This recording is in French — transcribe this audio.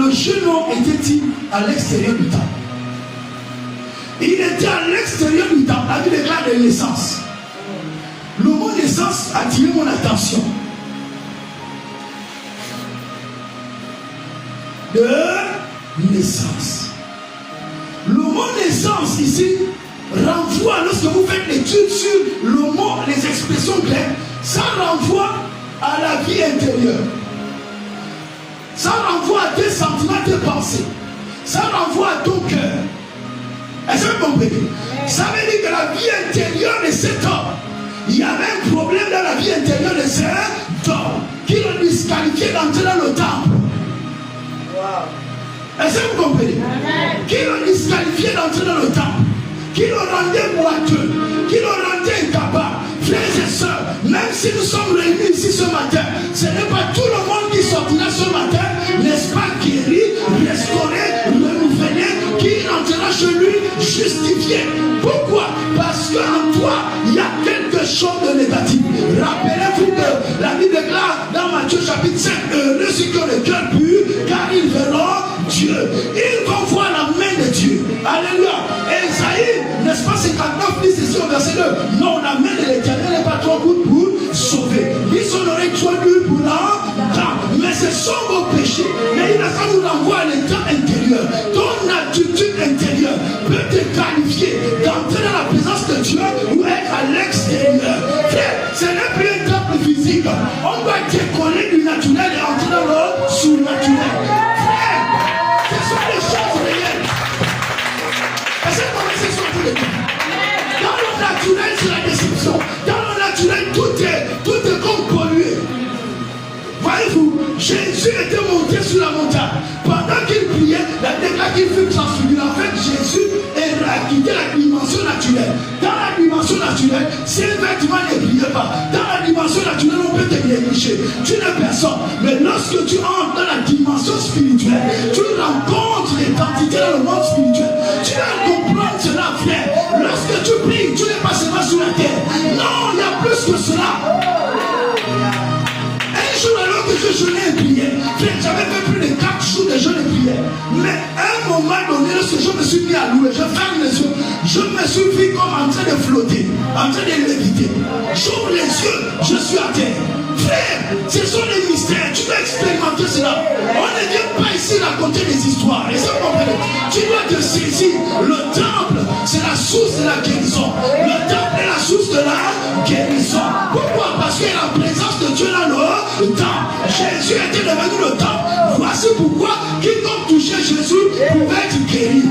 le jeune homme était-il à l'extérieur du temple? Il était à l'extérieur du temple. La Bible déclare de naissance. Le mot naissance a attiré mon attention. De naissance. Le mot naissance ici renvoie, lorsque vous faites l'étude sur le mot, les expressions grecques, ça renvoie à la vie intérieure. Ça renvoie à tes sentiments, tes pensées. Ça renvoie à ton cœur. Est-ce que vous comprenez? Ça veut dire que la vie intérieure de cet homme, il y avait un problème dans la vie intérieure de cet homme qui le disqualifiait d'entrer dans le temple. Wow. Est-ce que vous comprenez? Qui le disqualifiait d'entrer dans le temple, qui le rendait boiteux, qui le rendait incapable. Frères et sœurs, même si nous sommes réunis ici ce matin, ce n'est pas tout le monde qui sortira ce matin, n'est-ce pas, guéri, restauré, renouvelé, qui rentrera chez lui justifié. Pourquoi? Parce qu'en toi, il y a quelque chose de négatif. Rappelez-vous que la Bible déclare dans Matthieu chapitre 5, heureux ceux qui ont le cœur pur, car ils verront Dieu. Ils vont voir la main de Dieu. Alléluia. Et Isaïe, n'est-ce pas, 59 dit ceci au verset 2. Non, la main de l'Éternel n'est pas trop courte pour sauver, ni son oreille trop dure pour l'entendre. Mais ce sont vos péchés. Mais il a ça nous renvoie à l'état intérieur. Ton attitude intérieure peut te qualifier d'entrer dans la présence de Dieu ou être à l'extérieur. Frère, ce n'est plus un temple physique. On doit décoller du naturel et entrer dans le surnaturel. Frère, ce sont des choses réelles. Et c'est comme ce sont tous les temps. Dans le naturel, c'est la déception. Dans le naturel, tout est comme pollué. Voyez-vous, Jésus était monté sur la montagne. Pendant qu'il priait, la déclare qu'il fut transfiguré. En fait, Jésus a quitté la dimension naturelle. Dans la dimension naturelle, si un vêtement ne brille pas, dans la dimension naturelle, on peut te négliger. Tu n'es personne. Mais lorsque tu entres dans la dimension spirituelle, tu rencontres l'identité dans le monde spirituel. Tu vas comprendre cela, frère. Lorsque tu pries, tu n'es pas seulement sur la terre. Non, il y a plus que cela. Un jour alors que je jeûnais et priais, j'avais fait plus de 4 jours de jeûne et prière. Mais à un moment donné, lorsque je me suis mis à louer, je ferme les yeux, je me suis vu comme en train de flotter, en train de léviter. J'ouvre les yeux, je suis à terre. Frère, ce sont des mystères, tu dois expérimenter cela. On ne vient pas ici raconter des histoires. Et ça, tu dois te saisir. Le temple, c'est la source de la guérison. Le temple est la source de la guérison. Pourquoi? Parce qu'il y a la présence de Dieu dans le temple. Jésus était devenu le temple. Voici pourquoi quiconque touchait Jésus pouvait être guéri.